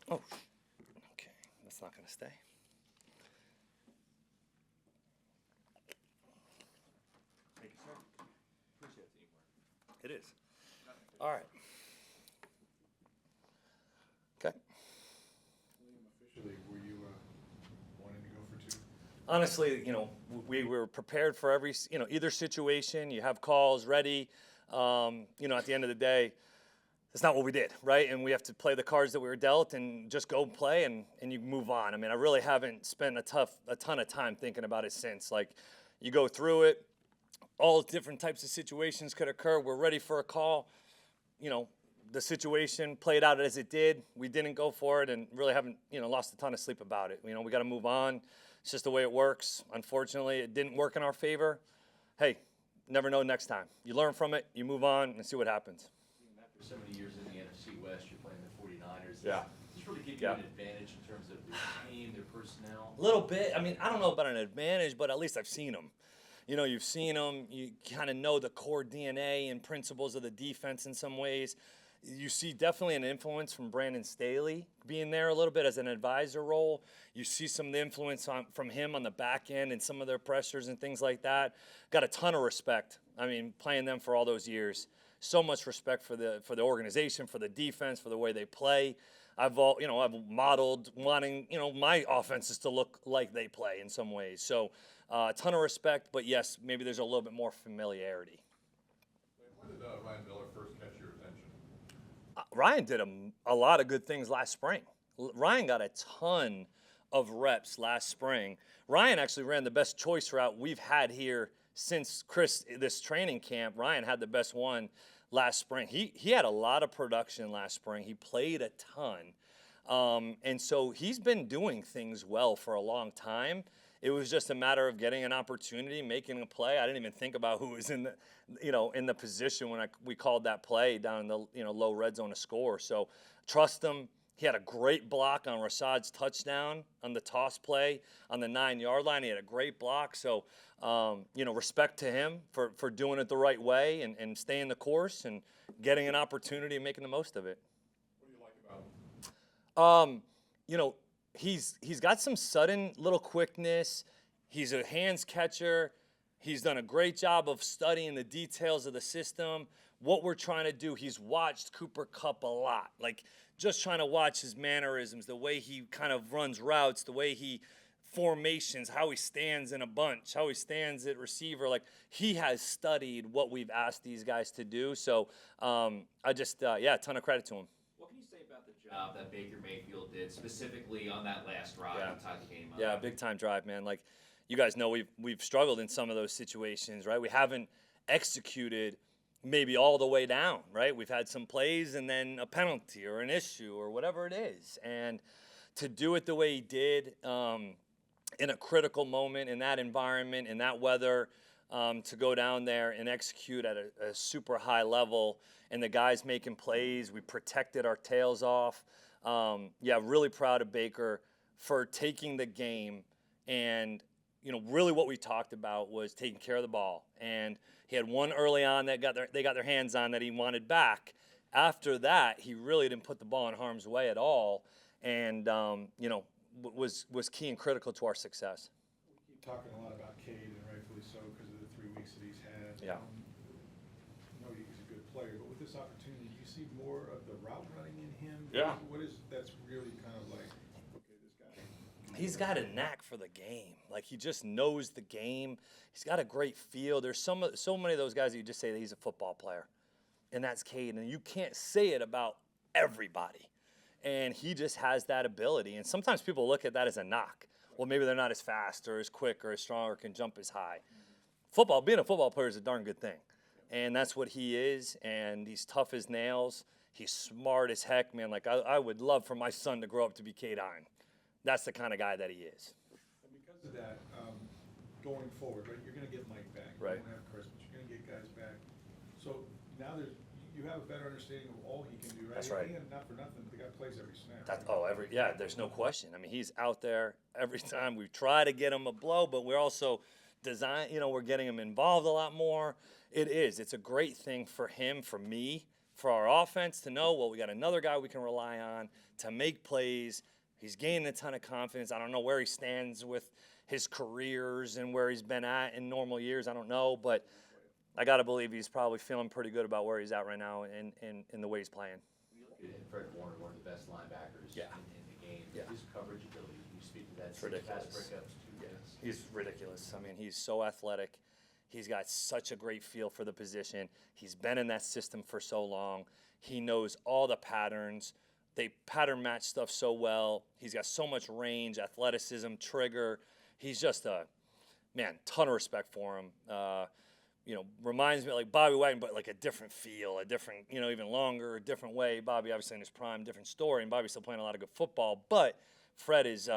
Oh, okay. That's not going to stay. Thank you, sir. Appreciate the teamwork. It is. All right. Okay. Officially, were you wanting to go for two? Honestly, we were prepared for every, either situation. You have calls ready. At the end of the day, that's not what we did, right? And we have to play the cards that we were dealt and just go play and you move on. I mean, I really haven't spent a ton of time thinking about it since. Like, you go through it, all different types of situations could occur. We're ready for a call. The situation played out as it did. We didn't go for it and really haven't, lost a ton of sleep about it. We got to move on. It's just the way it works. Unfortunately, it didn't work in our favor. Hey, never know next time. You learn from it, you move on, and see what happens. After so many years in the NFC West, you're playing the 49ers. Yeah. Does this really give you an advantage in terms of their team, their personnel? A little bit. I mean, I don't know about an advantage, but at least I've seen them. You've seen them. You kind of know the core DNA and principles of the defense in some ways. You see definitely an influence from Brandon Staley being there a little bit as an advisor role. You see some of the influence from him on the back end and some of their pressures and things like that. Got a ton of respect. I mean, playing them for all those years. So much respect for the organization, for the defense, for the way they play. I've modeled wanting, my offenses to look like they play in some ways. So a ton of respect, but yes, maybe there's a little bit more familiarity. When did Ryan Miller first catch your attention? Ryan did a lot of good things last spring. Ryan got a ton of reps last spring. Ryan actually ran the best choice route we've had here since this training camp. Ryan had the best one last spring. He had a lot of production last spring. He played a ton. And so he's been doing things well for a long time. It was just a matter of getting an opportunity, making a play. I didn't even think about who was in the position when we called that play down in the low red zone to score. So trust him. He had a great block on Rasad's touchdown on the toss play on the 9-yard line. He had a great block. So respect to him for doing it the right way and staying the course and getting an opportunity and making the most of it. What do you like about him? He's got some sudden little quickness. He's a hands catcher. He's done a great job of studying the details of the system. What we're trying to do, he's watched Cooper Kupp a lot. Like, just trying to watch his mannerisms, the way he kind of runs routes, the way he formations, how he stands in a bunch, how he stands at receiver. Like, he has studied what we've asked these guys to do. So a ton of credit to him. What can you say about the job that Baker Mayfield did, specifically on that last drive to tie the game up? Yeah, big time drive, man. Like, you guys know we've struggled in some of those situations, right? We haven't executed maybe all the way down, right? We've had some plays and then a penalty or an issue or whatever it is. And to do it the way he did in a critical moment, in that environment, in that weather, to go down there and execute at a super high level, and the guys making plays, we protected our tails off. Really proud of Baker for taking the game, and really what we talked about was taking care of the ball. And he had one early on that they got their hands on that he wanted back. After that, he really didn't put the ball in harm's way at all, and was key and critical to our success. We keep talking a lot about Kade, and rightfully so, because of the 3 weeks that he's had. Yeah. He's a good player, but with this opportunity, do you see more of the route running in him? Yeah. That's really kind of like, okay, this guy. He's got a knack for the game. Like, he just knows the game. He's got a great feel. There's so many of those guys that you just say that he's a football player, and that's Kade. And you can't say it about everybody. And he just has that ability. And sometimes people look at that as a knock. Well, maybe they're not as fast or as quick or as strong or can jump as high. Being a football player is a darn good thing. And that's what he is. And he's tough as nails. He's smart as heck, man. Like, I would love for my son to grow up to be Kade Otton. That's the kind of guy that he is. And because of that, going forward, right, you're going to get Mike back. Right. You don't have Chris, but you're going to get guys back. So now you have a better understanding of all he can do, right? That's right. And not for nothing, the guy plays every snap. There's no question. I mean, he's out there every time. We try to get him a blow, but we're also we're getting him involved a lot more. It's a great thing for him, for me, for our offense to know, well, we got another guy we can rely on to make plays. He's gaining a ton of confidence. I don't know where he stands with his careers and where he's been at in normal years. I don't know, but I got to believe he's probably feeling pretty good about where he's at right now and the way he's playing. You look at Fred Warner, one of the best linebackers in the game. Yeah. His coverage ability, you speak to that. It's ridiculous. Fast breakups, He's ridiculous. I mean, he's so athletic. He's got such a great feel for the position. He's been in that system for so long. He knows all the patterns. They pattern match stuff so well. He's got so much range, athleticism, trigger. He's just a, man, ton of respect for him. Reminds me like Bobby Wagner, but like a different feel, a different, even longer, a different way. Bobby obviously in his prime, different story, and Bobby's still playing a lot of good football. But Fred is,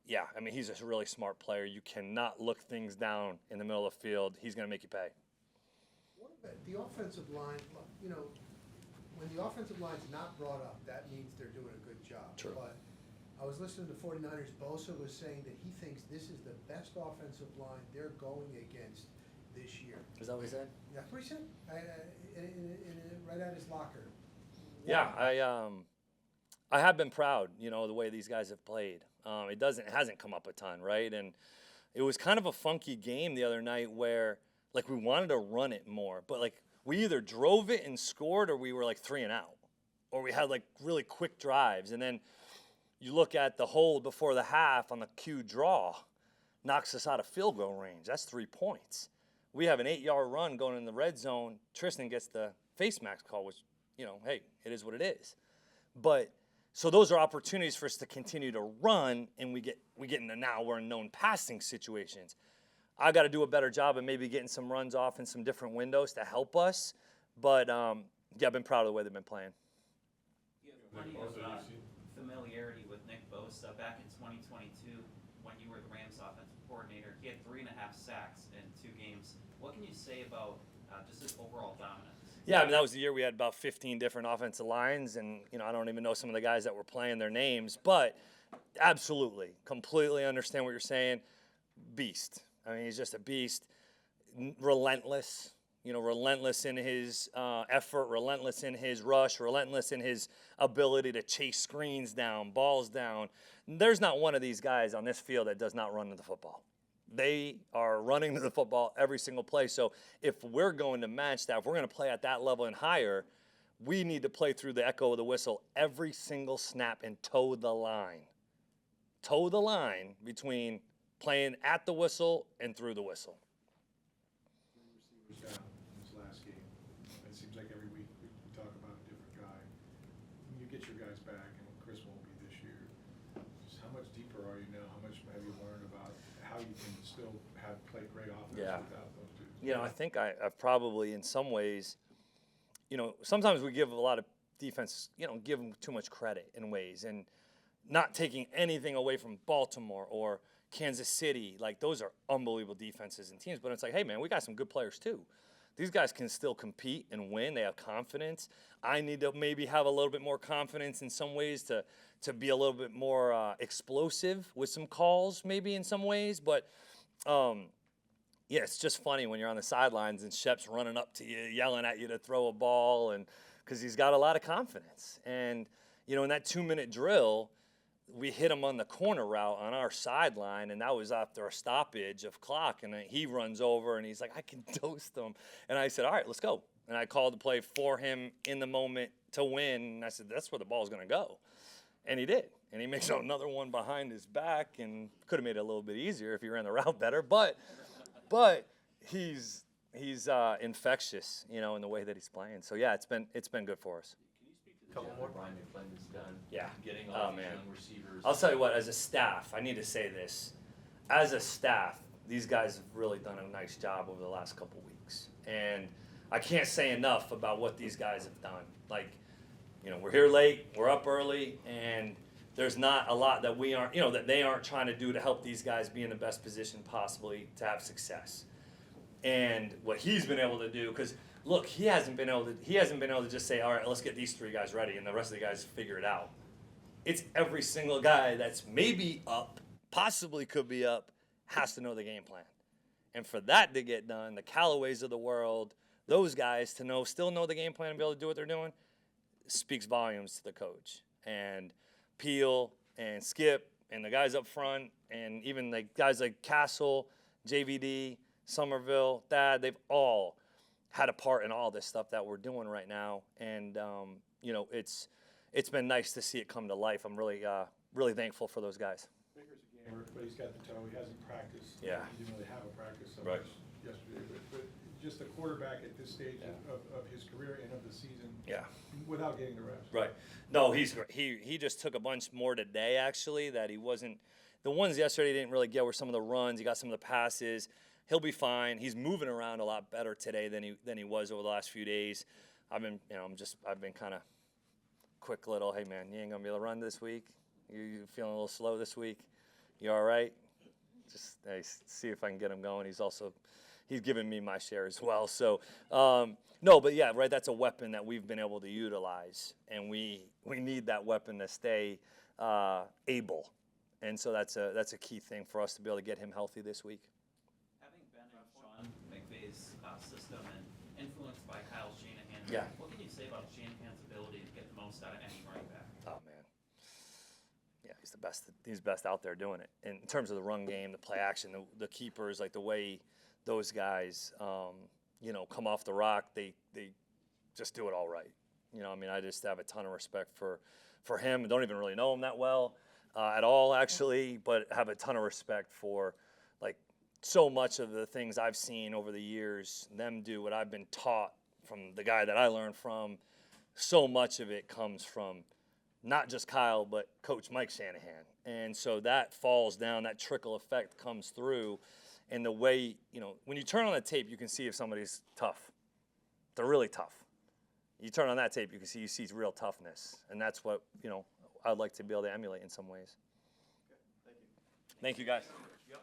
he's a really smart player. You cannot look things down in the middle of the field. He's going to make you pay. What about the offensive line? When the offensive line's not brought up, that means they're doing a good job. True. But I was listening to 49ers. Bosa was saying that he thinks this is the best offensive line they're going against this year. Is that what he said? That's what he said. Right at his locker. Yeah, I have been proud, the way these guys have played. It hasn't come up a ton, right? And it was kind of a funky game the other night where, like, we wanted to run it more, but like we either drove it and scored, or we were like 3 and out, or we had like really quick drives. And then you look at the hold before the half on the Q draw, knocks us out of field goal range. That's 3 points. We have an 8-yard run going in the red zone. Tristan gets the face mask call, which, hey, it is what it is. But so those are opportunities for us to continue to run, and we get into now we're in known passing situations. I got to do a better job of maybe getting some runs off in some different windows to help us. But I've been proud of the way they've been playing. You have plenty of familiarity with Nick Bosa. Back in 2022, when you were the Rams offensive coordinator, he had 3.5 sacks in 2 games. What can you say about just his overall dominance? Yeah, that was the year we had about 15 different offensive lines, and I don't even know some of the guys that were playing their names, but absolutely, completely understand what you're saying. Beast. I mean, he's just a beast. Relentless. Relentless in his effort, relentless in his rush, relentless in his ability to chase screens down, balls down. There's not one of these guys on this field that does not run to the football. They are running to the football every single play. So if we're going to match that, if we're going to play at that level and higher, we need to play through the echo of the whistle every single snap and toe the line. Toe the line between playing at the whistle and through the whistle. Receivers down in this last game. It seems like every week we talk about a different guy. When you get your guys back, and Chris won't be this year, just how much deeper are you now? How much have you learned about how you can still play great offense without those two? I think I've probably in some ways, sometimes we give a lot of defense, give them too much credit in ways, and not taking anything away from Baltimore or Kansas City. Like, those are unbelievable defenses and teams, but it's like, hey, man, we got some good players too. These guys can still compete and win. They have confidence. I need to maybe have a little bit more confidence in some ways to be a little bit more explosive with some calls maybe in some ways. But, it's just funny when you're on the sidelines and Shep's running up to you, yelling at you to throw a ball, and because he's got a lot of confidence. And, in that 2-minute drill, we hit him on the corner route on our sideline, and that was after a stoppage of clock. And he runs over, and he's like, I can toast him. And I said, all right, let's go. And I called the play for him in the moment to win. And I said, that's where the ball's going to go. And he did. And he makes another one behind his back, and could have made it a little bit easier if he ran the route better. But he's infectious, in the way that he's playing. So, yeah, it's been good for us. Couple more. Brian McClendon's done. Yeah. Getting Oh, all these man. young receivers. I'll tell you what, as a staff, I need to say this. As a staff, these guys have really done a nice job over the last couple weeks. And I can't say enough about what these guys have done. Like, we're here late, we're up early, and there's not a lot that we aren't, that they aren't trying to do to help these guys be in the best position possibly to have success. And what he's been able to do, because look, he hasn't been able to just say, all right, let's get these 3 guys ready, and the rest of the guys figure it out. It's every single guy that's maybe up, possibly could be up, has to know the game plan. And for that to get done, the Callaways of the world, those guys to still know the game plan and be able to do what they're doing speaks volumes to the coach. And Peel and Skip and the guys up front and even the guys like Castle, JVD, Somerville, Thad, they've all had a part in all this stuff that we're doing right now. And, it's been nice to see it come to life. I'm really thankful for those guys. Baker's a gamer, but he's got the toe. He hasn't practiced. Yeah. He didn't really have a practice so Right. much yesterday. But just a quarterback at this stage of his career and of the season. Yeah. Without getting the reps. Right. No, he's great. He just took a bunch more today, actually, that he wasn't. The ones yesterday he didn't really get were some of the runs. He got some of the passes. He'll be fine. He's moving around a lot better today than he was over the last few days. I've been kind of quick little, hey, man, you ain't going to be able to run this week? You feeling a little slow this week? You all right? Just see if I can get him going. He's given me my share as well. So, no, but yeah, right, that's a weapon that we've been able to utilize, and we need that weapon to stay able. And so that's a key thing for us to be able to get him healthy this week. Having been in Sean McVay's system and influenced by Kyle Shanahan, Yeah. what can you say about Shanahan's ability to get the most out of any running back? Oh, man. Yeah, he's the best. He's best out there doing it. In terms of the run game, the play action, the keepers, like the way those guys, come off the rock, they just do it all right. I just have a ton of respect for him. I don't even really know him that well at all, actually, but have a ton of respect for, like, so much of the things I've seen over the years, them do what I've been taught from the guy that I learned from. So much of it comes from not just Kyle, but Coach Mike Shanahan. And so that falls down, that trickle effect comes through. And the way, when you turn on the tape, you can see if somebody's tough. They're really tough. You turn on that tape, you see real toughness. And that's what, I'd like to be able to emulate in some ways. Okay, thank you. Thank you, guys. Yep.